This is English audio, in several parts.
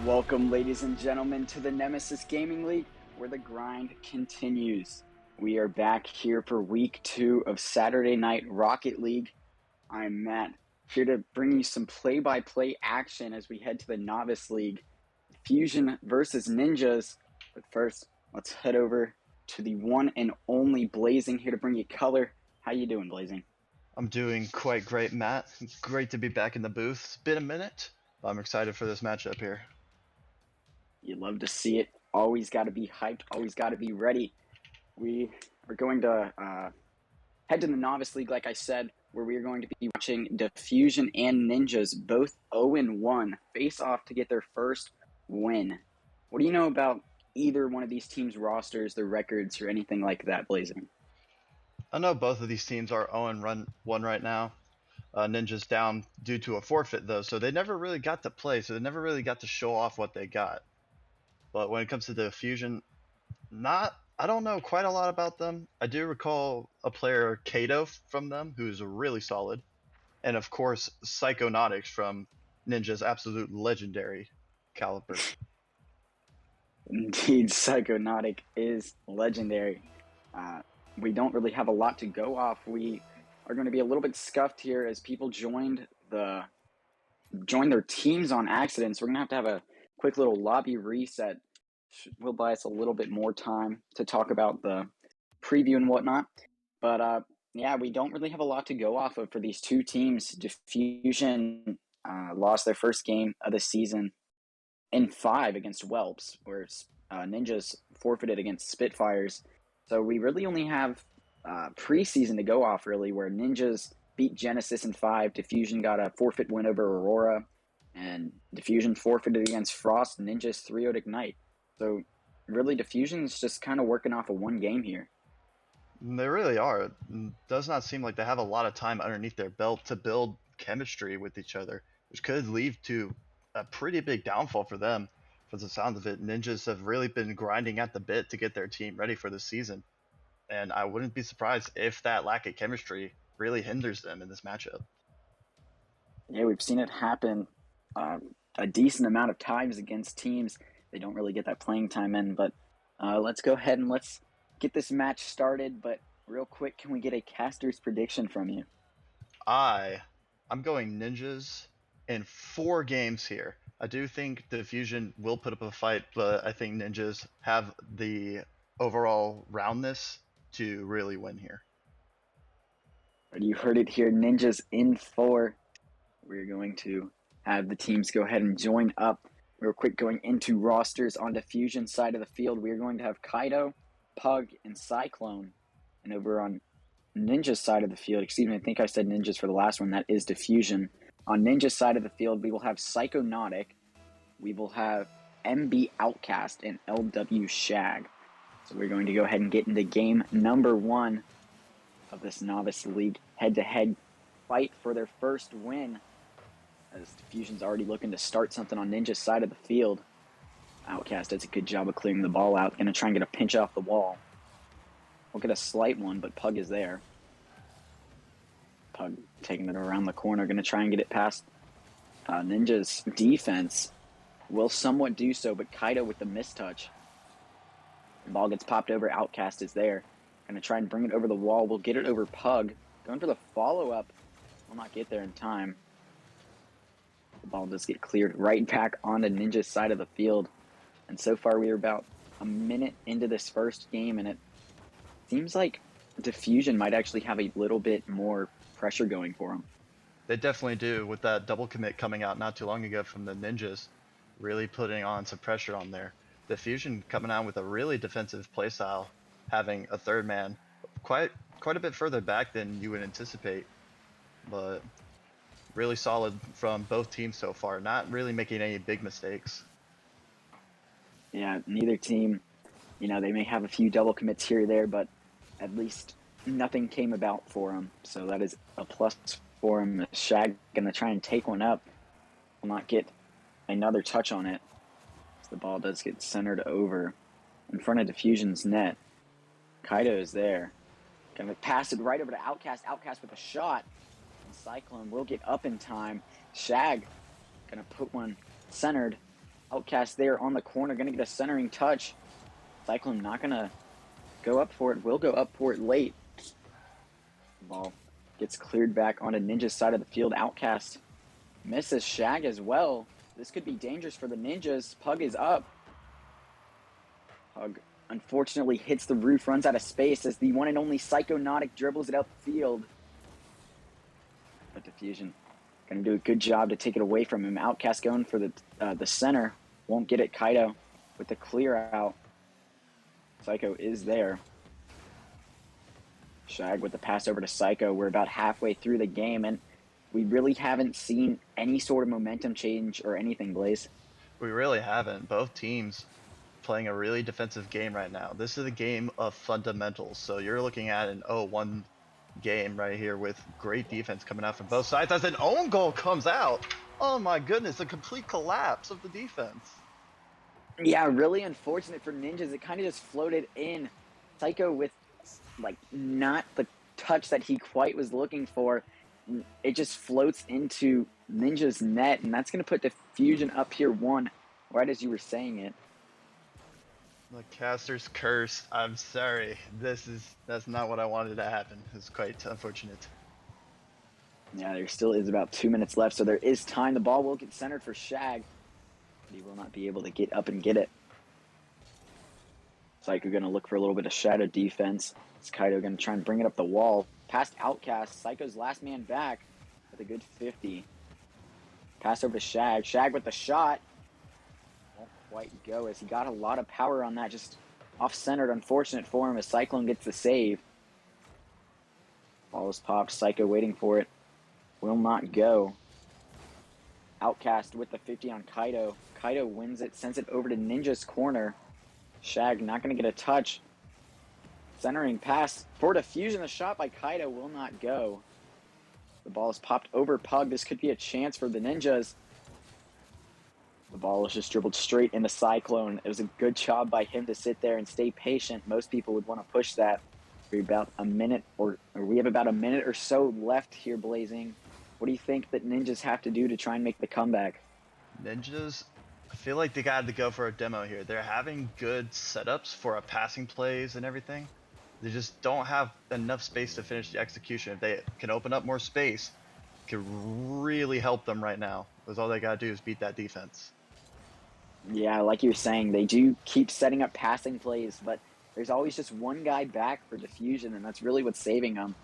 Welcome, ladies and gentlemen, to the Nemesis Gaming League, where the grind continues. We are back here for week 2 of Saturday Night Rocket League. I'm Matt, here to bring you some play-by-play action as we head to the Novice League. Diffusion versus Ninjas. But first, let's head over to the one and only Blazing, here to bring you color. How you doing, Blazing? I'm doing quite great, Matt. Great to be back in the booth. It's been a minute, but I'm excited for this matchup here. You love to see it. Always got to be hyped. Always got to be ready. We are going to head to the Novice League, like I said, where we are going to be watching Diffusion and Ninjas, both 0-1, face off to get their first win. What do you know about either one of these teams' rosters, their records, or anything like that, Blazing? I know both of these teams are 0-1 right now. Ninja's down due to a forfeit, though, so they never really got to play, so they never really got to show off what they got. But when it comes to Diffusion, I don't know quite a lot about them. I do recall a player, Kato, from them, who's really solid. And of course, Psychonautics from Ninja's absolute legendary caliber. Indeed, Psychonautic is legendary. We don't really have a lot to go off. We are going to be a little bit scuffed here as people joined their teams on accident. So we're going to have a quick little lobby reset. Will buy us a little bit more time to talk about the preview and whatnot. But yeah, we don't really have a lot to go off of for these two teams. Diffusion lost their first game of the season in 5 against Whelps, where Ninjas forfeited against Spitfires. So we really only have preseason to go off, really, where Ninjas beat Genesis in 5. Diffusion got a forfeit win over Aurora, and Diffusion forfeited against Frost. Ninjas 3-0'd Ignite. So really, Diffusion's just kind of working off of one game here. They really are. It does not seem like they have a lot of time underneath their belt to build chemistry with each other, which could lead to a pretty big downfall for them. From the sound of it, Ninjas have really been grinding at the bit to get their team ready for the season. And I wouldn't be surprised if that lack of chemistry really hinders them in this matchup. Yeah, we've seen it happen a decent amount of times against teams. They don't really get that playing time in, but let's go ahead and let's get this match started. But real quick, can we get a caster's prediction from you? I'm going Ninjas in 4 games here. I do think Diffusion will put up a fight, but I think Ninjas have the overall roundness to really win here. You heard it here, Ninjas in 4. We're going to have the teams go ahead and join up. Real quick, going into rosters on Diffusion side of the field, we are going to have Kaido, Pug, and Cyclone. And over on Ninja's side of the field, excuse me, I think I said Ninjas for the last one, that is Diffusion. On Ninja's side of the field, we will have Psychonautic, we will have MB Outcast, and LW Shag. So we're going to go ahead and get into game number 1 of this Novice League head-to-head fight for their first win, as Diffusion's already looking to start something on Ninja's side of the field. Outcast does a good job of clearing the ball out. Going to try and get a pinch off the wall. We'll get a slight one, but Pug is there. Pug taking it around the corner. Going to try and get it past Ninja's defense. Will somewhat do so, but Kaido with the mistouch. The ball gets popped over. Outcast is there. Going to try and bring it over the wall. We'll get it over Pug. Going for the follow-up. Will not get there in time. The ball does get cleared right back onto Ninja's side of the field. And so far, we are about a minute into this first game, and it seems like Diffusion might actually have a little bit more pressure going for them. They definitely do, with that double commit coming out not too long ago from the Ninjas, really putting on some pressure on there. Diffusion coming out with a really defensive playstyle, having a third man quite a bit further back than you would anticipate, but really solid from both teams so far, not really making any big mistakes. Yeah, neither team, they may have a few double commits here or there, but at least nothing came about for them. So that is a plus for him. Shag going to try and take one up. Will not get another touch on it. So the ball does get centered over in front of Diffusion's net. Kaido is there. Going to pass it right over to Outcast. Outcast with a shot. Cyclone will get up in time. Shag going to put one centered. Outcast there on the corner, going to get a centering touch. Cyclone not going to go up for it, will go up for it late. The ball gets cleared back onto Ninja's side of the field. Outcast misses Shag as well. This could be dangerous for the Ninjas. Pug is up. Pug unfortunately hits the roof, runs out of space as the one and only Psychonautic dribbles it out the field. But Diffusion going to do a good job to take it away from him. Outcast going for the center. Won't get it. Kaido with the clear out. Psycho is there. Shag with the pass over to Psycho. We're about halfway through the game, and we really haven't seen any sort of momentum change or anything, Blaze. We really haven't. Both teams playing a really defensive game right now. This is a game of fundamentals. So you're looking at an 0-1 game right here with great defense coming out from both sides. As an own goal comes out, oh my goodness, a complete collapse of the defense. Yeah, really unfortunate for Ninjas. It kind of just floated in. Psycho with like not the touch that he quite was looking for. It just floats into Ninja's net, and that's going to put Diffusion up here 1, right as you were saying it. The caster's curse. I'm sorry. That's not what I wanted to happen. It's quite unfortunate. Yeah, there still is about 2 minutes left, so there is time. The ball will get centered for Shag, but he will not be able to get up and get it. Psycho going to look for a little bit of shadow defense. It's Kaido going to try and bring it up the wall. Past Outcast. Psycho's last man back with a good 50. Pass over to Shag. Shag with the shot. Won't quite go as he got a lot of power on that. Just off-centered. Unfortunate for him as Cyclone gets the save. Ball is popped. Psycho waiting for it. Will not go. Outcast with the 50 on Kaido. Kaido wins it. Sends it over to Ninja's corner. Shag not going to get a touch. Centering pass for Diffusion. The shot by Kaido will not go. The ball is popped over Pug. This could be a chance for the Ninjas. The ball is just dribbled straight into Cyclone. It was a good job by him to sit there and stay patient. Most people would want to push that. We have about a minute or so left here, Blazing. What do you think that Ninjas have to do to try and make the comeback? Ninjas, I feel like they got to go for a demo here. They're having good setups for a passing plays and everything. They just don't have enough space to finish the execution. If they can open up more space, it could really help them right now. Because all they got to do is beat that defense. Yeah, like you're saying, they do keep setting up passing plays, but there's always just one guy back for Diffusion, and that's really what's saving them.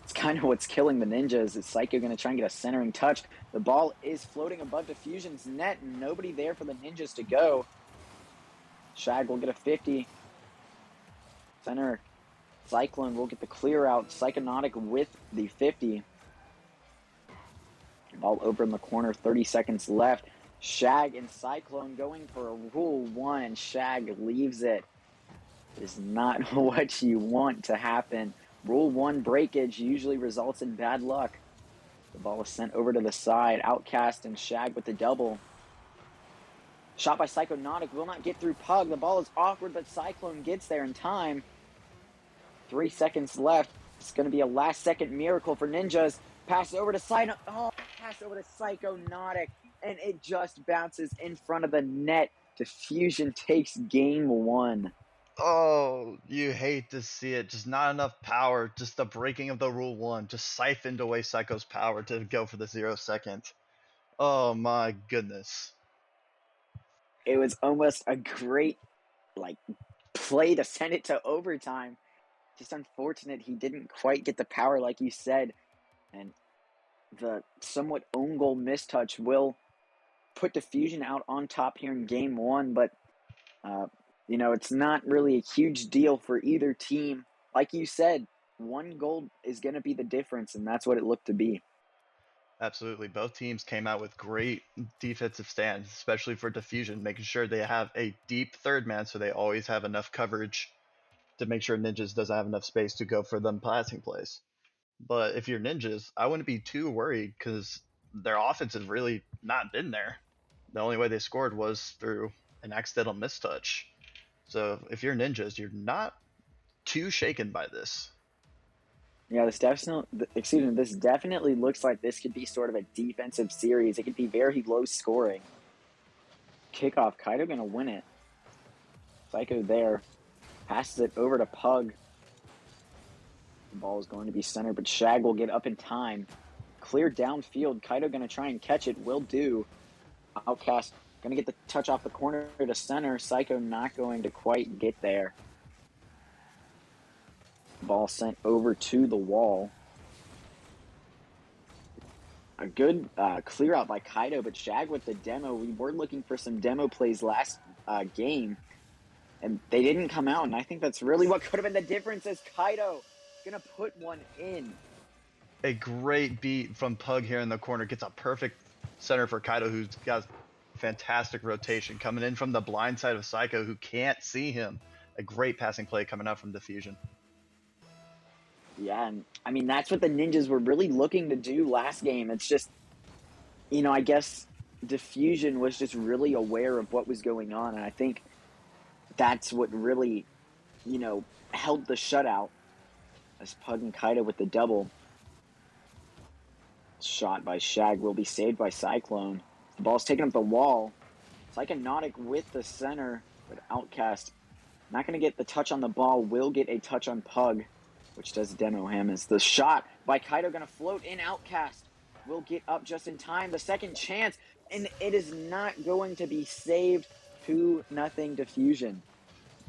It's kind of what's killing the Ninjas. Is Psycho going to try and get a centering touch? The ball is floating above Diffusion's net, and nobody there for the Ninjas to go. Shag will get a 50. Center Cyclone will get the clear out. Psychonautic with the 50. Ball over in the corner, 30 seconds left. Shag and Cyclone going for a Rule 1, and Shag leaves it. It is not what you want to happen. Rule 1 breakage usually results in bad luck. The ball is sent over to the side. Outcast and Shag with the double. Shot by Psychonautic will not get through Pug. The ball is awkward, but Cyclone gets there in time. 3 seconds left. It's going to be a last-second miracle for Ninjas. Pass over to Psychonautic, and it just bounces in front of the net. Diffusion takes game 1. Oh, you hate to see it. Just not enough power. Just the breaking of the Rule 1. Just siphoned away Psycho's power to go for the 0 second. Oh my goodness. It was almost a great play to send it to overtime. Just unfortunate he didn't quite get the power like you said. And the somewhat own goal mistouch will put Diffusion out on top here in game 1. But, it's not really a huge deal for either team. Like you said, 1 goal is going to be the difference, and that's what it looked to be. Absolutely. Both teams came out with great defensive stands, especially for Diffusion, making sure they have a deep third man so they always have enough coverage to make sure Ninjas doesn't have enough space to go for them passing plays. But if you're Ninjas, I wouldn't be too worried because their offense has really not been there. The only way they scored was through an accidental mistouch. So if you're Ninjas, you're not too shaken by this. Yeah, this definitely looks like this could be sort of a defensive series. It could be very low scoring. kickoff. Kaido gonna win it. Psycho there. Passes it over to Pug. The ball is going to be centered, but Shag will get up in time. Clear downfield. Kaido gonna try and catch it. Will do. Outcast gonna get the touch off the corner to center. Psycho not going to quite get there. Ball sent over to the wall. A good clear out by Kaido, but Shag with the demo. We were looking for some demo plays last game, and they didn't come out, and I think that's really what could have been the difference, is Kaido gonna put one in. A great beat from Pug here in the corner. Gets a perfect center for Kaido, who's got fantastic rotation. Coming in from the blind side of Psycho, who can't see him. A great passing play coming out from Diffusion. Yeah, and I mean, that's what the Ninjas were really looking to do last game. It's just, I guess Diffusion was just really aware of what was going on, and I think that's what really, held the shutout, as Pug and Kaido with the double. Shot by Shag will be saved by Cyclone. The ball's taken up the wall. Psychonautics with the center, but Outcast not going to get the touch on the ball. Will get a touch on Pug, which does demo him. As the shot by Kaido going to float in. Outcast will get up just in time. The second chance, and it is not going to be saved. 2-0 Diffusion.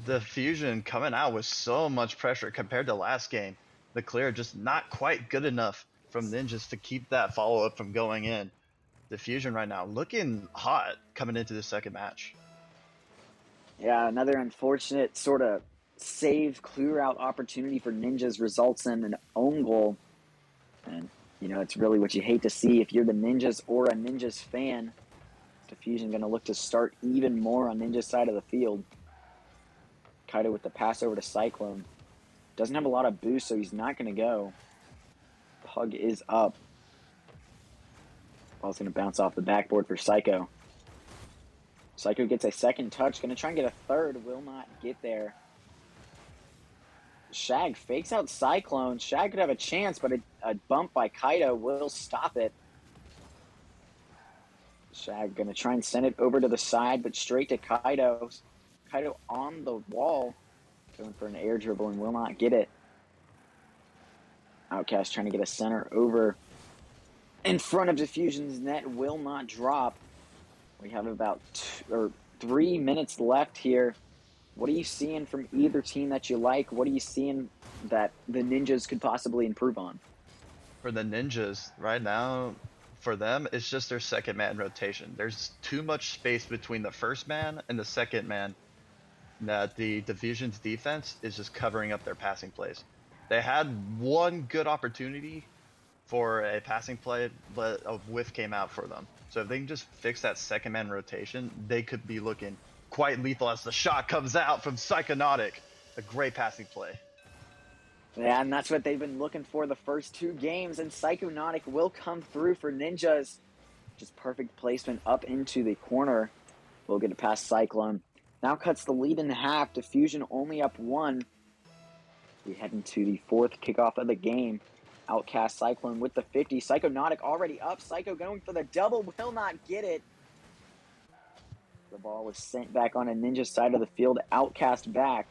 Diffusion coming out with so much pressure compared to last game. The clear just not quite good enough from Ninjas to keep that follow-up from going in. Diffusion right now looking hot coming into the second match. Yeah, another unfortunate sort of save clear out opportunity for Ninjas results in an own goal. And, it's really what you hate to see if you're the Ninjas or a Ninjas fan. Diffusion going to look to start even more on Ninja's side of the field. Kaido with the pass over to Cyclone. Doesn't have a lot of boost, so he's not going to go. Pug is up. Ball's going to bounce off the backboard for Psycho. Psycho gets a second touch. Going to try and get a third. Will not get there. Shag fakes out Cyclone. Shag could have a chance, but a bump by Kaido will stop it. Shag going to try and send it over to the side, but straight to Kaido. Kaido on the wall. Going for an air dribble and will not get it. Outcast trying to get a center over in front of Diffusion's net. Will not drop. We have about 3 minutes left here. What are you seeing from either team that you like? What are you seeing that the Ninjas could possibly improve on? For the Ninjas right now, for them, it's just their second man rotation. There's too much space between the first man and the second man that the Diffusion's defense is just covering up their passing plays. They had one good opportunity for a passing play, but a whiff came out for them. So if they can just fix that second man rotation, they could be looking quite lethal as the shot comes out from Psychonautics. A great passing play. Yeah, and that's what they've been looking for the first 2 games, and Psychonautics will come through for Ninjas. Just perfect placement up into the corner. We'll get it past Cyclone. Now cuts the lead in half. Diffusion only up 1. We head into the 4th kickoff of the game. Outcast Cyclone with the 50. Psychonautics already up. Psycho going for the double. Will not get it. The ball was sent back on a Ninja side of the field. Outcast back.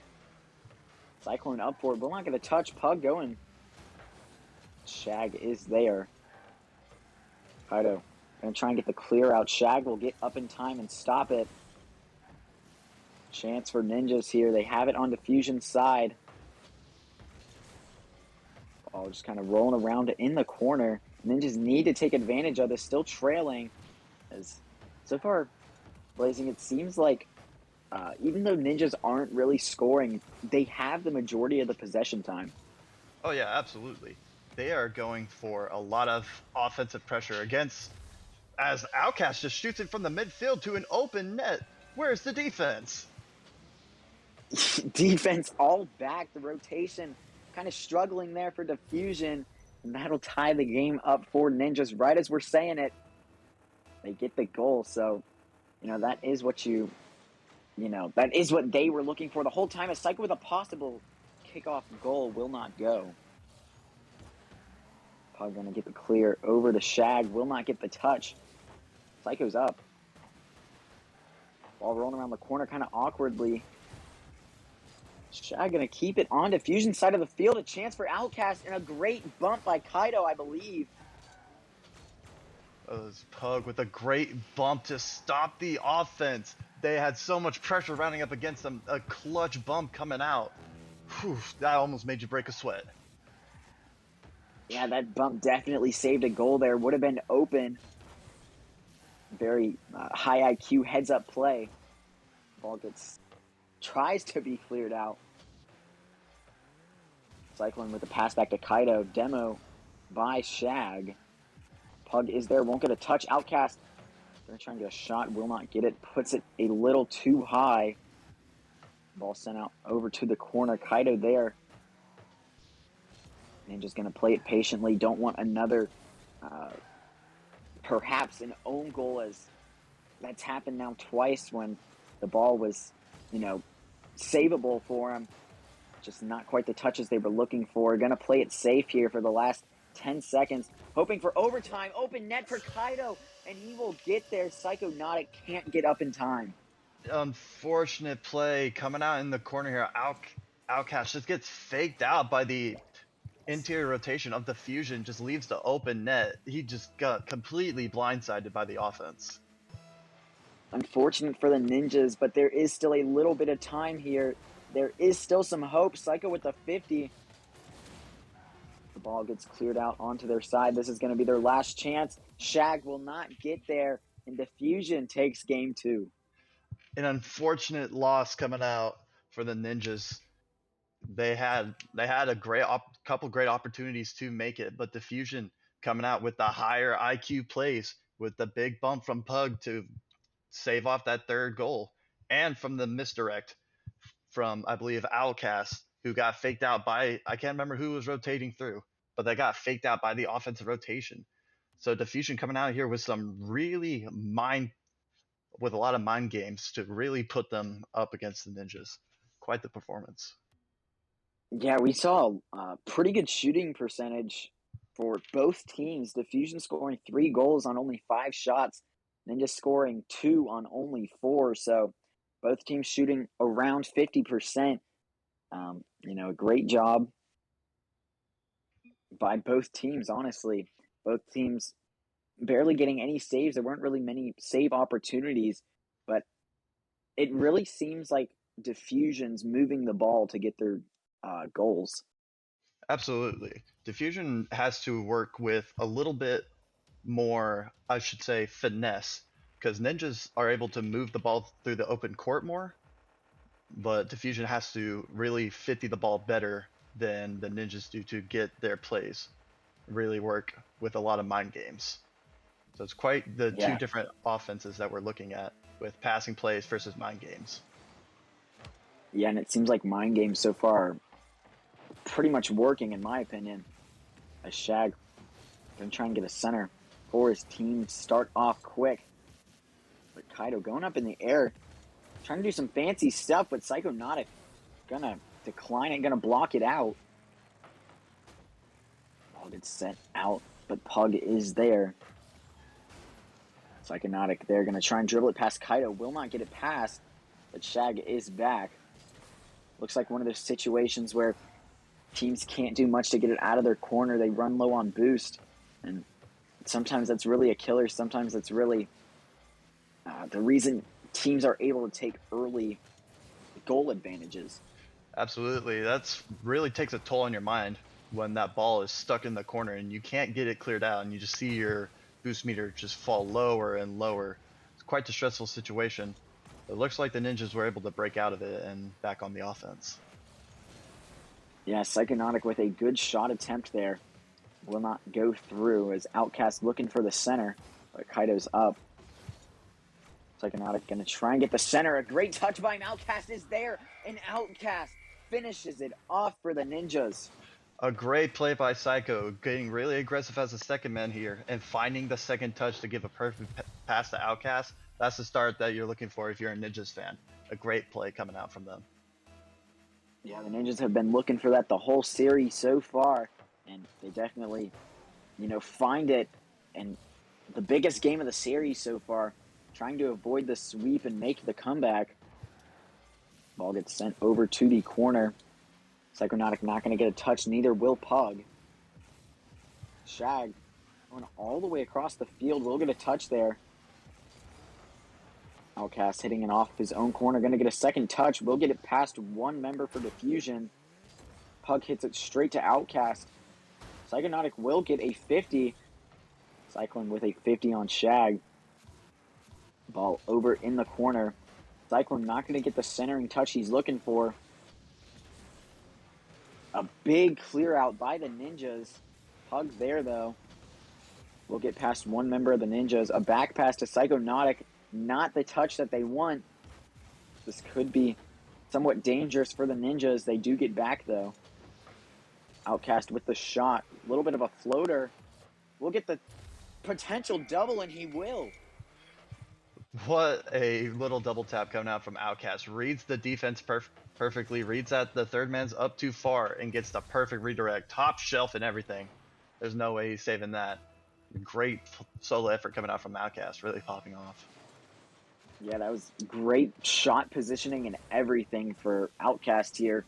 Cyclone up for it. Will not get a touch. Pug going. Shag is there. Kaido going to try and get the clear out. Shag will get up in time and stop it. Chance for Ninjas here. They have it on Diffusion's side. Ball just kind of rolling around in the corner. Ninjas need to take advantage of this. Still trailing. As so far, Blazing, it seems like even though Ninjas aren't really scoring, they have the majority of the possession time. Oh yeah, absolutely. They are going for a lot of offensive pressure against, as Outcast just shoots it from the midfield to an open net. Where's the defense? Defense all back. The rotation kind of struggling there for Diffusion. And that'll tie the game up for Ninjas right as we're saying it. They get the goal. So, that is what that is what they were looking for the whole time. A Psycho with a possible kickoff goal will not go. Pug going to get the clear over to Shag. Will not get the touch. Psycho's up. Ball rolling around the corner kind of awkwardly. Shag going to keep it on Diffusion side of the field. A chance for Outcast and a great bump by Kaido, I believe. Pug with a great bump to stop the offense. They had so much pressure rounding up against them. A clutch bump coming out. Whew, that almost made you break a sweat. Yeah, that bump definitely saved a goal there. Would have been open. Very high IQ heads-up play. Ball tries to be cleared out. Cycling with the pass back to Kaido. Demo by Shag. Pug is there, won't get a touch. Outcast, gonna try and get a shot, will not get it. Puts it a little too high. Ball sent out over to the corner. Kaido there. Ninja's gonna play it patiently. Don't want another, perhaps an own goal, as that's happened now twice when the ball was, savable for him. Just not quite the touches they were looking for. Gonna play it safe here for the last 10 seconds. Hoping for overtime. Open net for Kaido, and he will get there. Psychonautic can't get up in time. Unfortunate play coming out in the corner here. Outcast just gets faked out by the interior rotation of Diffusion, just leaves the open net. He just got completely blindsided by the offense. Unfortunate for the Ninjas, but there is still a little bit of time here. There is still some hope. Psycho with the 50. The ball gets cleared out onto their side. This is going to be their last chance. Shag will not get there, and Diffusion takes game 2. An unfortunate loss coming out for the Ninjas. They had a couple great opportunities to make it, but Diffusion coming out with the higher IQ plays with the big bump from Pug to save off that third goal, and from the misdirect from, I believe, Outcast, who got faked out by, I can't remember who was rotating through, but they got faked out by the offensive rotation. So Diffusion coming out here with with a lot of mind games to really put them up against the Ninjas. Quite the performance. Yeah, we saw a pretty good shooting percentage for both teams. Diffusion scoring 3 goals on only 5 shots, Ninja scoring 2 on only 4. So both teams shooting around 50%. A great job by both teams, honestly. Both teams barely getting any saves. There weren't really many save opportunities, but it really seems like Diffusion's moving the ball to get their goals. Absolutely. Diffusion has to work with a little bit more, I should say, finesse, because Ninjas are able to move the ball through the open court more, but Diffusion has to really 50 the ball better than the Ninjas do to get their plays. Really work with a lot of mind games. So it's quite the two Yeah. different offenses that we're looking at with passing plays versus mind games. Yeah, and it seems like mind games so far are pretty much working, in my opinion. As Shag going to try and get a center for his team. Start off quick. But Kaido going up in the air, trying to do some fancy stuff, but Psychonautic going to decline it, going to block it out. Ball gets sent out, but Pug is there. Psychonautic, they're going to try and dribble it past Kaido. Will not get it past, but Shag is back. Looks like one of those situations where teams can't do much to get it out of their corner. They run low on boost, and sometimes that's really a killer. Sometimes that's really the reason teams are able to take early goal advantages. Absolutely. That's really takes a toll on your mind when that ball is stuck in the corner and you can't get it cleared out and you just see your boost meter just fall lower and lower. It's quite a stressful situation. It looks like the Ninjas were able to break out of it and back on the offense. Yeah, Psychonautic with a good shot attempt there. Will not go through as Outcast looking for the center, but Kaido's up. Psychonautic going to try and get the center. A great touch by him. Outcast is there, and Outcast finishes it off for the Ninjas. A great play by Psycho, getting really aggressive as a second man here and finding the second touch to give a perfect pass to Outcast. That's the start that you're looking for if you're a Ninjas fan. A great play coming out from them. Yeah, the Ninjas have been looking for that the whole series so far, and they definitely, find it. And the biggest game of the series so far, trying to avoid the sweep and make the comeback. Ball gets sent over to the corner. Psychonautic not going to get a touch, neither will Pug. Shag going all the way across the field, will get a touch there. Outcast hitting it off his own corner, going to get a second touch, will get it past one member for Diffusion. Pug hits it straight to Outcast. Psychonautic will get a 50. Cyclone with a 50 on Shag. Ball over in the corner. Cyclone not going to get the centering touch he's looking for. A big clear out by the Ninjas. Pug there, though. We'll get past one member of the Ninjas. A back pass to Psychonautic. Not the touch that they want. This could be somewhat dangerous for the Ninjas. They do get back, though. Outcast with the shot. A little bit of a floater. We'll get the potential double, and he will. What a little double tap coming out from Outcast. Reads the defense perfectly. Reads that the third man's up too far and gets the perfect redirect. Top shelf and everything. There's no way he's saving that. Great solo effort coming out from Outcast. Really popping off. Yeah, that was great shot positioning and everything for Outcast here.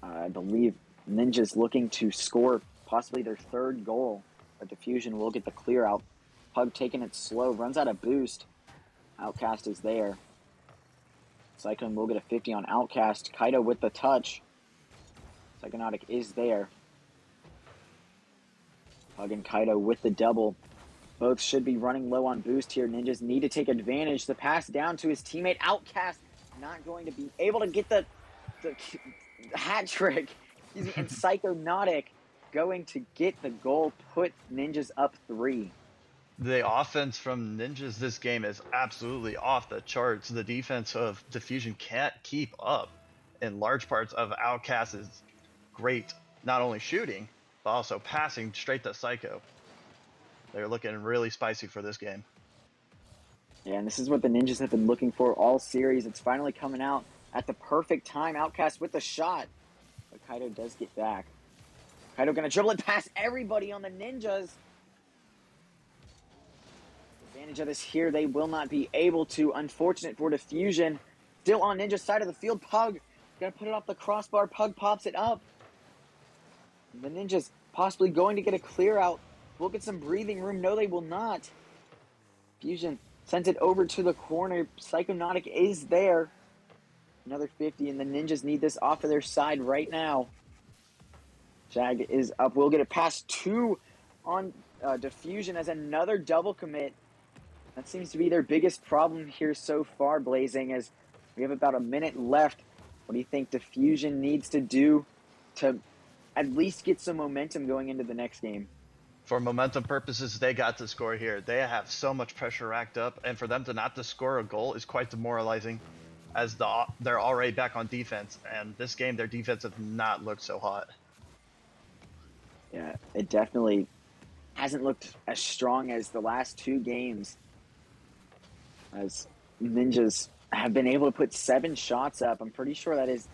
I believe Ninja's looking to score possibly their third goal. But Diffusion will get the clear out. Pug taking it slow, runs out of boost. Outcast is there. Cyclone will get a 50 on Outcast. Kaido with the touch. Psychonautic is there. Pug and Kaido with the double. Both should be running low on boost here. Ninjas need to take advantage. The pass down to his teammate. Outcast not going to be able to get the hat trick. And Psychonautic going to get the goal, put Ninjas up 3. The offense from Ninjas this game is absolutely off the charts. The defense of Diffusion can't keep up. In large parts of Outcast is great, not only shooting, but also passing straight to Psycho. They're looking really spicy for this game. Yeah, and this is what the Ninjas have been looking for all series. It's finally coming out at the perfect time. Outcast with the shot. But Kaido does get back. Kaido going to dribble it past everybody on the Ninjas. Advantage of this here, they will not be able to. Unfortunate for Diffusion. Still on Ninja's side of the field. Pug going to put it off the crossbar. Pug pops it up. The Ninjas possibly going to get a clear out. We'll get some breathing room. No, they will not. Fusion sends it over to the corner. Psychonautic is there. Another 50, and the Ninjas need this off of their side right now. Jag is up. We'll get it past 2 on Diffusion as another double commit. That seems to be their biggest problem here so far, Blazing, as we have about a minute left. What do you think Diffusion needs to do to at least get some momentum going into the next game? For momentum purposes, they got to score here. They have so much pressure racked up, and for them to not to score a goal is quite demoralizing, as they're already back on defense, and this game their defense has not looked so hot. Yeah, it definitely hasn't looked as strong as the last 2 games, as Ninjas have been able to put 7 shots up. I'm pretty sure that is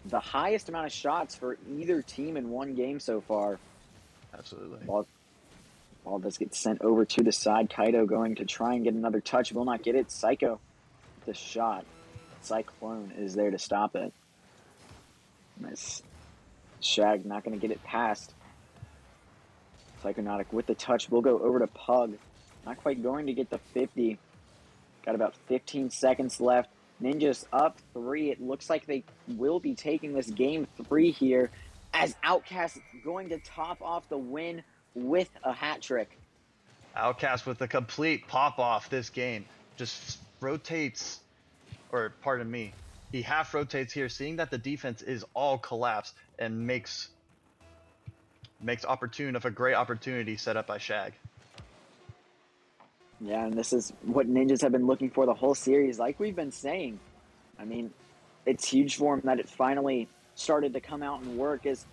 the highest amount of shots for either team in one game so far. Absolutely. Ball does get sent over to the side. Kaido going to try and get another touch. Will not get it. Psycho with the shot. Cyclone is there to stop it. Nice. Shag not going to get it past. Psychonautic with the touch. We'll go over to Pug. Not quite going to get the 50. Got about 15 seconds left. Ninjas up 3. It looks like they will be taking this game 3 here, as Outcast going to top off the win with a hat trick. Outcast with a complete pop off this game. Just rotates, or pardon me, he half rotates here, seeing that the defense is all collapsed, and makes opportune of a great opportunity set up by Shag. Yeah, and this is what Ninjas have been looking for the whole series, like we've been saying. I mean, it's huge for them that it finally started to come out and work, is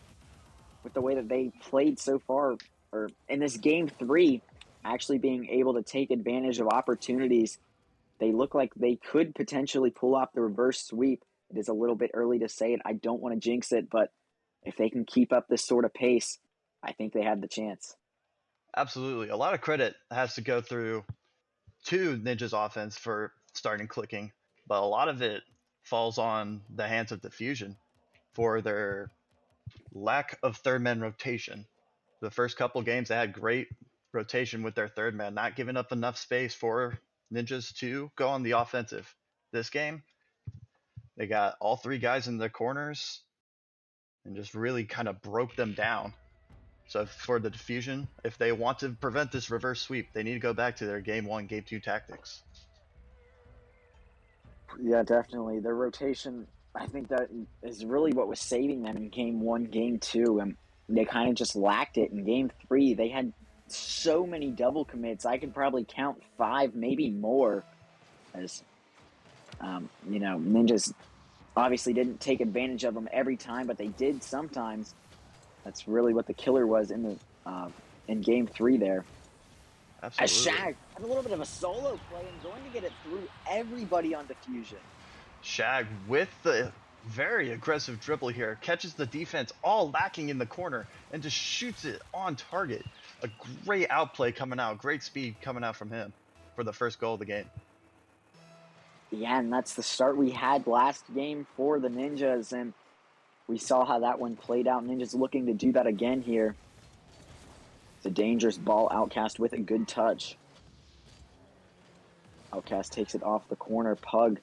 with the way that they played so far, or in this game 3, actually being able to take advantage of opportunities. They look like they could potentially pull off the reverse sweep. It is a little bit early to say it. I don't want to jinx it, but if they can keep up this sort of pace, I think they have the chance. Absolutely. A lot of credit has to go through to Ninja's offense for starting clicking, but a lot of it falls on the hands of Diffusion for their lack of third man rotation. The first couple games, they had great rotation with their third man, not giving up enough space for Ninjas to go on the offensive. This game, they got all three guys in the corners and just really kind of broke them down. So for the Diffusion, if they want to prevent this reverse sweep, they need to go back to their game 1, game 2 tactics. Yeah, definitely. Their rotation, I think that is really what was saving them in game 1, game 2, and they kind of just lacked it in game 3. They had so many double commits. I could probably count 5, maybe more, as Ninjas obviously didn't take advantage of them every time, but they did sometimes. That's really what the killer was in game 3 there. As Absolutely. Shag had a little bit of a solo play and going to get it through everybody on Diffusion. Shag with the very aggressive dribble here, catches the defense all lacking in the corner and just shoots it on target. A great outplay coming out, great speed coming out from him for the first goal of the game. Yeah, and that's the start we had last game for the Ninjas, and we saw how that one played out. Ninjas looking to do that again here. It's a dangerous ball. Outcast with a good touch. Outcast takes it off the corner. Pug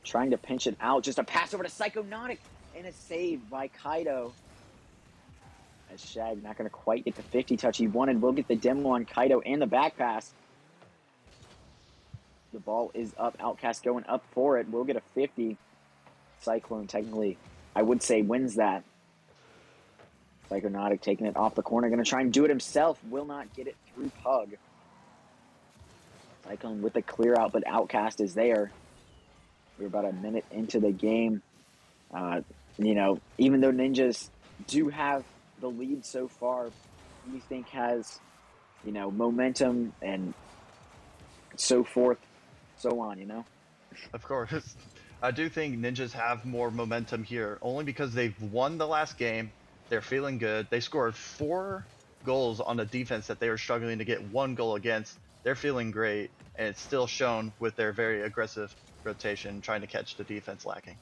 trying to pinch it out. Just a pass over to Psychonautic and a save by Kaido. As Shag not going to quite get the 50 touch he wanted. We'll get the demo on Kaido and the back pass. The ball is up. Outcast going up for it. We'll get a 50. Cyclone technically, I would say, wins that. Psychonautic taking it off the corner. Going to try and do it himself. Will not get it through Pug. Cyclone with the clear out, but Outcast is there. We're about a minute into the game. Even though Ninjas do have the lead so far, we think has, momentum and so forth, so on, Of course. I do think Ninjas have more momentum here, only because they've won the last game. They're feeling good. They scored 4 goals on a defense that they were struggling to get 1 goal against. They're feeling great, and it's still shown with their very aggressive rotation, trying to catch the defense lacking.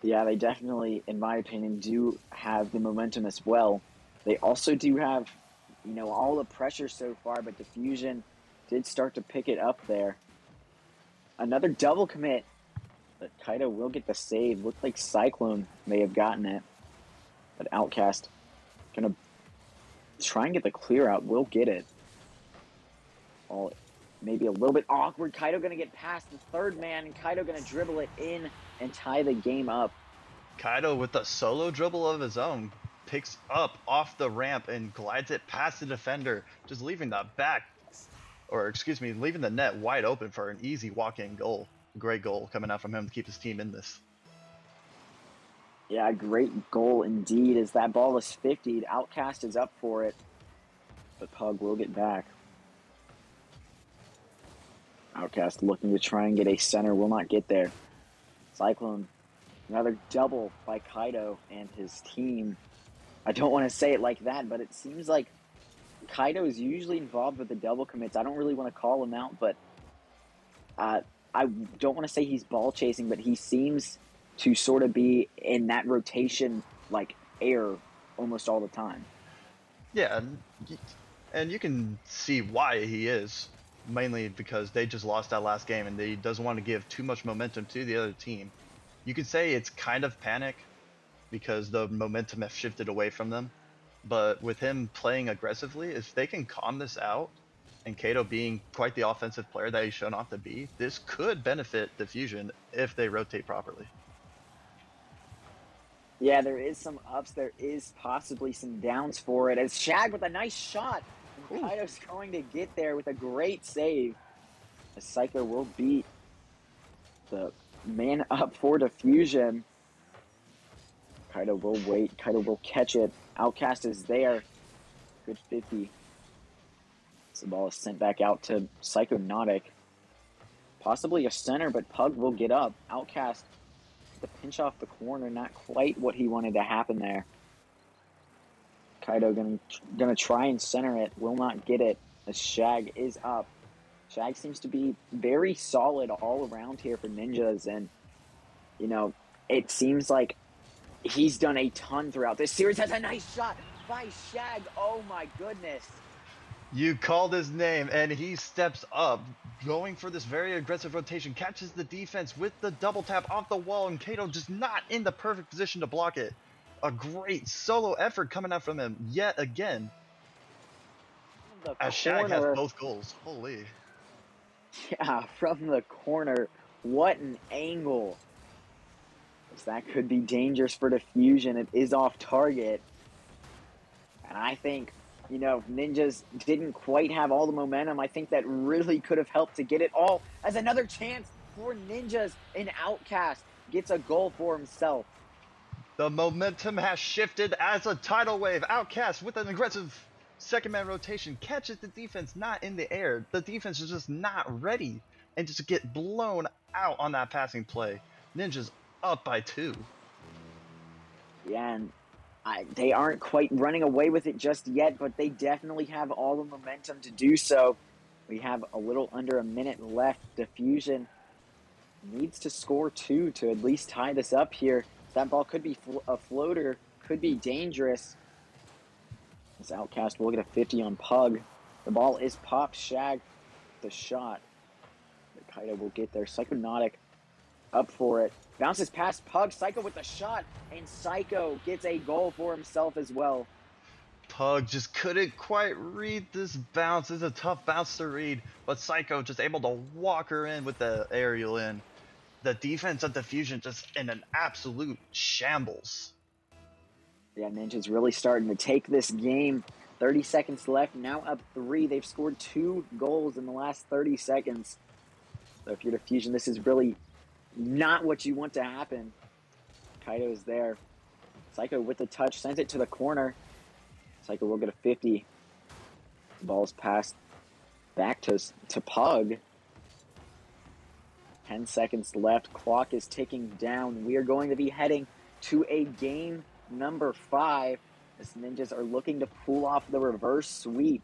Yeah, they definitely, in my opinion, do have the momentum as well. They also do have, all the pressure so far, but Diffusion did start to pick it up there. Another double commit, but Kaido will get the save. Looked like Cyclone may have gotten it, but Outcast gonna try and get the clear out. Will get it. All maybe a little bit awkward. Kaido gonna get past the third man, and Kaido gonna dribble it in and tie the game up. Kaido, with a solo dribble of his own, picks up off the ramp and glides it past the defender, just leaving leaving the net wide open for an easy walk-in goal. Great goal coming out from him to keep his team in this. Yeah, great goal indeed. As that ball is 50'd, Outcast is up for it, but Pug will get back. Outcast looking to try and get a center, will not get there. Cyclone, another double by Kaido and his team. I don't want to say it like that, but it seems like Kaido is usually involved with the double commits. I don't really want to call him out, but I don't want to say he's ball chasing, but he seems to sort of be in that rotation like air almost all the time. Yeah, and you can see why he is, mainly because they just lost that last game and he doesn't want to give too much momentum to the other team. You could say it's kind of panic because the momentum has shifted away from them, but with him playing aggressively, if they can calm this out, and Kato being quite the offensive player that he's shown off to be, this could benefit Diffusion if they rotate properly. Yeah, there is some ups. There is possibly some downs for it. As Shag with a nice shot, and Ooh. Kaido's going to get there with a great save. As Psycho will beat the man up for Diffusion. Kaido will wait. Kaido will catch it. Outcast is there. Good 50. So the ball is sent back out to Psychonautic. Possibly a center, but Pug will get up. Outcast, the pinch off the corner, not quite what he wanted to happen there. Kaido gonna try and center it, will not get it as Shag is up. Shag seems to be very solid all around here for Ninjas, and it seems like he's done a ton throughout this series. That's a nice shot by Shag. Oh my goodness. You called his name, and he steps up, going for this very aggressive rotation, catches the defense with the double tap off the wall, and Kato just not in the perfect position to block it. A great solo effort coming out from him yet again, From the as Shag has corner. both goals. Holy. Yeah, from the corner. What an angle. That could be dangerous for Diffusion. It is off target. And I think, Ninjas didn't quite have all the momentum. I think that really could have helped to get it all as another chance for Ninjas. An Outcast gets a goal for himself. The momentum has shifted as a tidal wave. Outcast with an aggressive second man rotation catches the defense not in the air. The defense is just not ready and just get blown out on that passing play. Ninjas up by 2. Yeah, and they aren't quite running away with it just yet, but they definitely have all the momentum to do so. We have a little under a minute left. Diffusion needs to score 2 to at least tie this up here. That ball could be a floater, could be dangerous. This Outcast will get a 50 on Pug. The ball is popped. Shag, the shot. The Kaido will get there. Psychonautic up for it. Bounces past Pug. Psycho with the shot. And Psycho gets a goal for himself as well. Pug just couldn't quite read this bounce. It's a tough bounce to read, but Psycho just able to walk her in with the aerial in. The defense of Diffusion just in an absolute shambles. Yeah, Ninja's really starting to take this game. 30 seconds left, now up 3. They've scored 2 goals in the last 30 seconds. So if you're Diffusion, this is really not what you want to happen. Kaido's there. Psycho with the touch, sends it to the corner. Psycho will get a 50. The ball's passed back to Pug. 10 seconds left. Clock is ticking down. We are going to be heading to a game number 5 as Ninjas are looking to pull off the reverse sweep.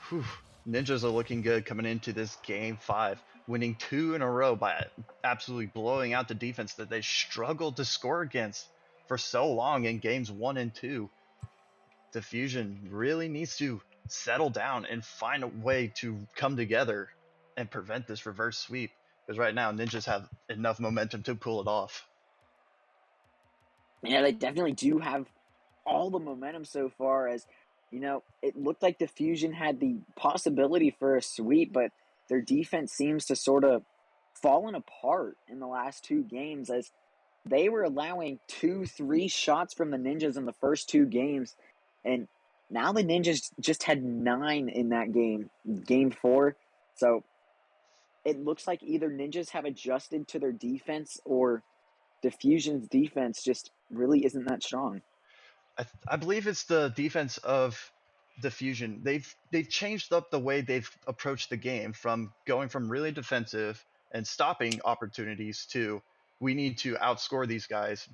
Whew. Ninjas are looking good coming into this game 5, winning 2 in a row by absolutely blowing out the defense that they struggled to score against for so long in games 1 and 2. Diffusion really needs to settle down and find a way to come together and prevent this reverse sweep, because right now Ninjas have enough momentum to pull it off. Yeah, they definitely do have all the momentum so far, as it looked like Diffusion had the possibility for a sweep, but their defense seems to sort of fallen apart in the last 2 games, as they were allowing 2-3 shots from the Ninjas in the first 2 games, and now the Ninjas just had 9 in that game 4. So it looks like either Ninjas have adjusted to their defense, or Diffusion's defense just really isn't that strong. I believe it's the defense of Diffusion. They've changed up the way they've approached the game, from going from really defensive and stopping opportunities to we need to outscore these guys,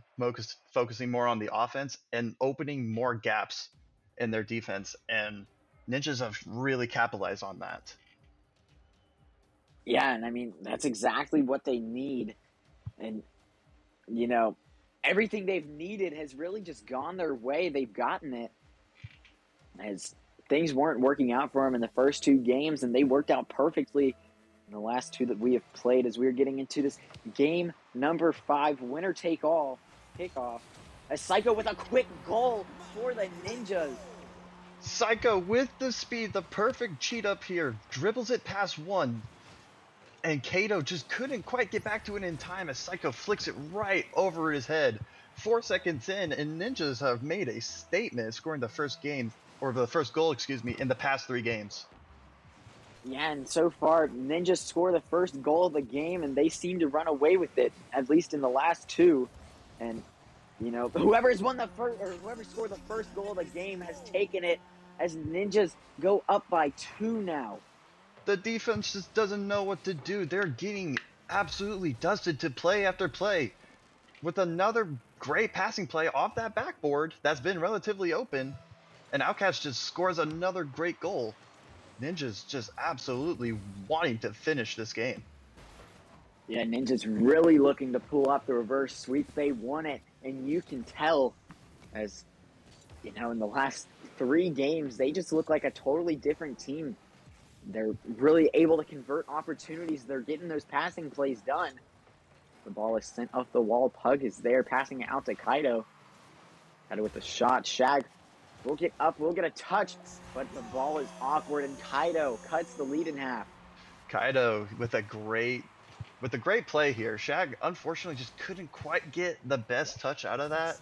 focusing more on the offense and opening more gaps in their defense. And Ninjas have really capitalized on that. Yeah, and I mean, that's exactly what they need. And, everything they've needed has really just gone their way. They've gotten it, as things weren't working out for them in the first 2 games, and they worked out perfectly in the last 2 that we have played, as we're getting into this game number 5, winner take all kickoff. As Psycho with a quick goal for the Ninjas. Psycho with the speed, the perfect cheat up here, dribbles it past one, and Kato just couldn't quite get back to it in time as Psycho flicks it right over his head. 4 seconds in, and Ninjas have made a statement, scoring the first goal, in the past 3 games. Yeah, and so far, Ninjas score the first goal of the game, and they seem to run away with it, at least in the last 2. And, whoever's won the first, or whoever scored the first goal of the game has taken it, as Ninjas go up by 2 now. The defense just doesn't know what to do. They're getting absolutely dusted to play after play. With another great passing play off that backboard that's been relatively open, and Outcast just scores another great goal. Ninja's just absolutely wanting to finish this game. Yeah, Ninja's really looking to pull off the reverse sweep. They won it, and you can tell, as you know, in the last 3 games, they just look like a totally different team. They're really able to convert opportunities. They're getting those passing plays done. The ball is sent off the wall. Pug is there, passing it out to Kaido. Kaido with the shot. Shag will get up, will get a touch, but the ball is awkward, and Kaido cuts the lead in half. Kaido with a great play here. Shag unfortunately just couldn't quite get the best touch out of that,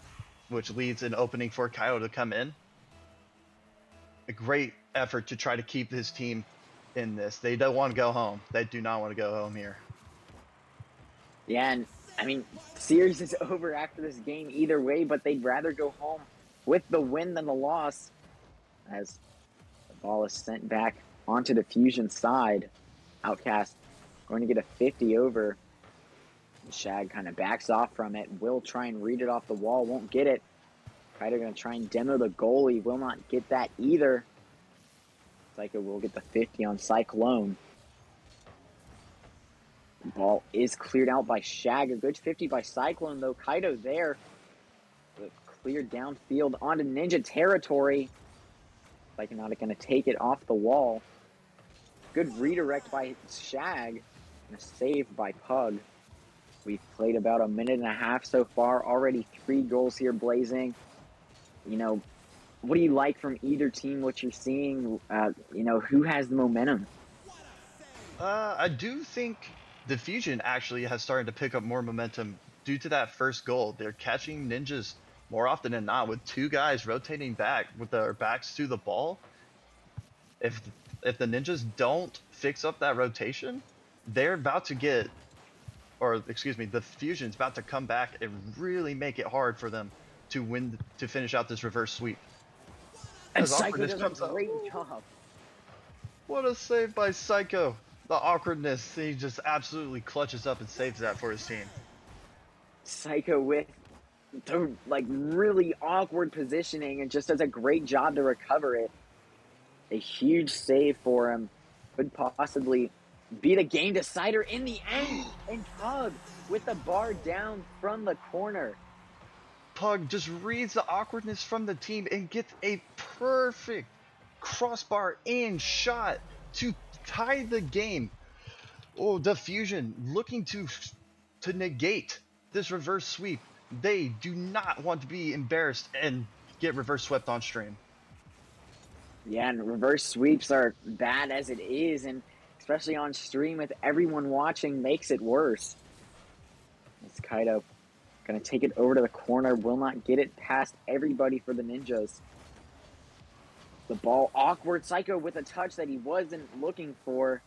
which leads an opening for Kaido to come in. A great effort to try to keep his team in this. They don't want to go home. They do not want to go home here. Yeah, and I mean, series is over after this game either way, but they'd rather go home with the win than the loss, as the ball is sent back onto the Fusion side. Outcast going to get a 50 over. Shag kind of backs off from it. Will try and read it off the wall. Won't get it. Kaido going to try and demo the goalie. Will not get that either. Psycho will get the 50 on Cyclone. The ball is cleared out by Shag. A good 50 by Cyclone, though. Kaido there. Cleared downfield onto Ninja territory. Psycho not going to take it off the wall. Good redirect by Shag. And a save by Pug. We've played about a minute and a half so far. Already 3 goals here blazing. You know, what do you like from either team, what you're seeing? You know, who has the momentum? I do think Diffusion actually has started to pick up more momentum due to that first goal. They're catching Ninjas more often than not with 2 guys rotating back with their backs to the ball. If the Ninjas don't fix up that rotation, they're about to get, or excuse me, the Fusion's about to come back and really make it hard for them to win, to finish out this reverse sweep. And As Psycho awkwardness does a comes out. great job. What a save by Psycho. The awkwardness, he just absolutely clutches up and saves that for his team. Psycho with the really awkward positioning and just does a great job to recover it. A huge save for him. Could possibly be the game decider in the end. And Pug with the bar down from the corner. Pug just reads the awkwardness from the team and gets a perfect crossbar in shot to tie the game. Oh, Diffusion looking to negate this reverse sweep. They do not want to be embarrassed and get reverse swept on stream. Yeah, and reverse sweeps are bad as it is, and especially on stream with everyone watching makes it worse. It's Kaido gonna take it over to the corner, will not get it past everybody for the Ninjas. The ball awkward. Psycho with a touch that he wasn't looking for.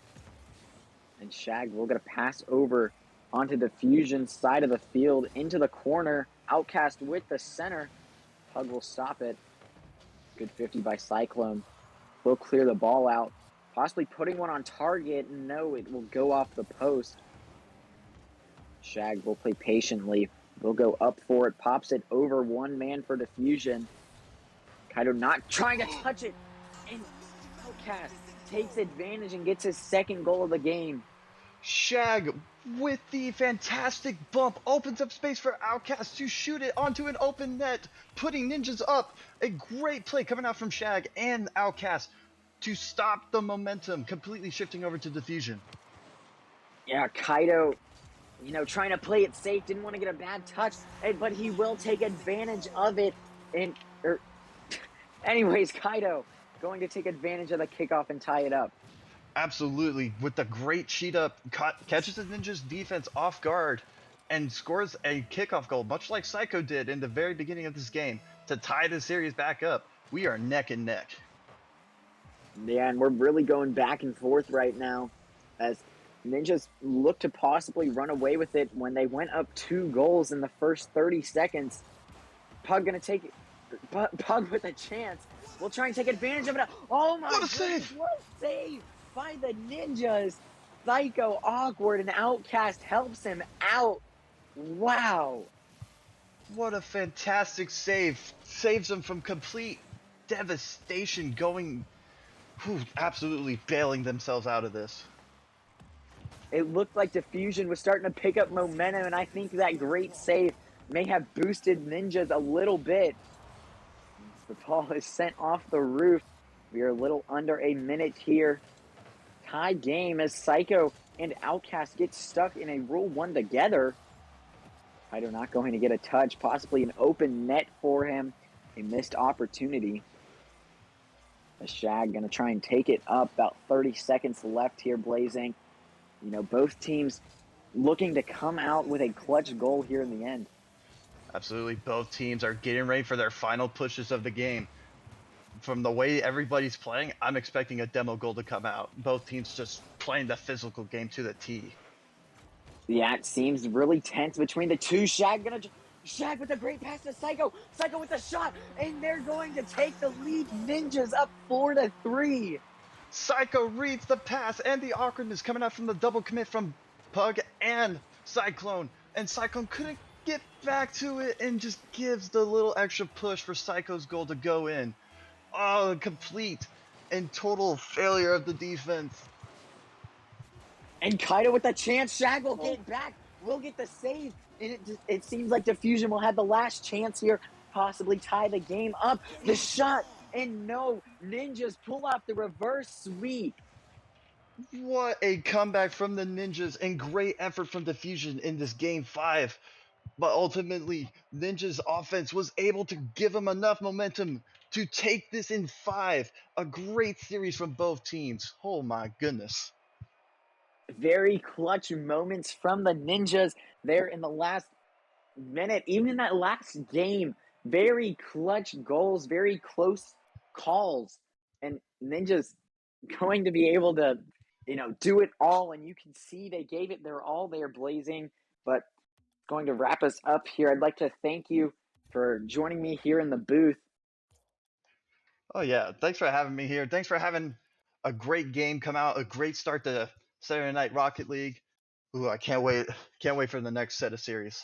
And Shag will get a pass over onto the Fusion side of the field into the corner. Outcast with the center. Pug will stop it. Good 50 by Cyclone. Will clear the ball out. Possibly putting one on target. No, it will go off the post. Shag will play patiently. Will go up for it. Pops it over. One man for Diffusion. Kaido not trying to touch it. And Outcast takes advantage and gets his second goal of the game. Shag with the fantastic bump opens up space for Outcast to shoot it onto an open net, putting Ninjas up. A great play coming out from Shag and Outcast to stop the momentum, completely shifting over to Diffusion. Yeah, Kaido, you know, trying to play it safe, didn't want to get a bad touch, but he will take advantage of it. Anyways, Kaido going to take advantage of the kickoff and tie it up. Absolutely, with the great sheet up, catches the Ninjas defense off guard and scores a kickoff goal, much like Psycho did in the very beginning of this game, to tie the series back up. We are neck and neck. Yeah, and we're really going back and forth right now as Ninjas look to possibly run away with it when they went up 2 goals in the first 30 seconds. Pug gonna take it. Pug with a chance. We'll try and take advantage of it. Oh my What a save! What a save by the Ninjas. Psycho awkward and Outcast helps him out. Wow. What a fantastic save. Saves him from complete devastation going absolutely bailing themselves out of this. It looked like Diffusion was starting to pick up momentum, and I think that great save may have boosted Ninjas a little bit. The ball is sent off the roof. We are a little under a minute here. Tie game as Psycho and Outcast get stuck in a Rule 1 together. Kaido not going to get a touch, possibly an open net for him. A missed opportunity. The Shag going to try and take it up. About 30 seconds left here, Blazing. You know, both teams looking to come out with a clutch goal here in the end. Absolutely, both teams are getting ready for their final pushes of the game. From the way everybody's playing, I'm expecting a demo goal to come out. Both teams just playing the physical game to the T. Yeah, it seems really tense between the two. Shag with a great pass to Psycho. Psycho with a shot, and they're going to take the lead. Ninjas up 4-3. Psycho reads the pass and the awkwardness coming out from the double commit from Pug and Cyclone. And Cyclone couldn't get back to it and just gives the little extra push for Psycho's goal to go in. Oh, complete and total failure of the defense. And Kaido with the chance. Shag will get back. Will get the save. And it seems like Diffusion will have the last chance here. Possibly tie the game up. The shot. And no, Ninjas pull off the reverse sweep. What a comeback from the Ninjas and great effort from Diffusion in this game 5. But ultimately, Ninja's offense was able to give them enough momentum to take this in 5. A great series from both teams. Oh my goodness. Very clutch moments from the Ninjas there in the last minute. Even in that last game, very clutch goals, very close calls. And Ninjas going to be able to, do it all. And you can see they gave it their all there, Blazing. But going to wrap us up here. I'd like to thank you for joining me here in the booth. Oh yeah, thanks for having me here. Thanks for having a great game come out, a great start to Saturday Night Rocket League. Ooh, I can't wait. Can't wait for the next set of series.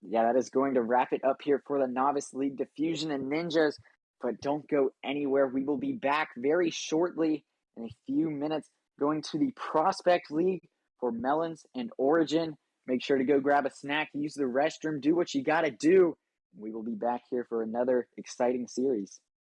Yeah, that is going to wrap it up here for the Novice League Diffusion and Ninjas. But don't go anywhere. We will be back very shortly in a few minutes going to the Prospect League for Melons and Origin. Make sure to go grab a snack, use the restroom, do what you got to do. We will be back here for another exciting series.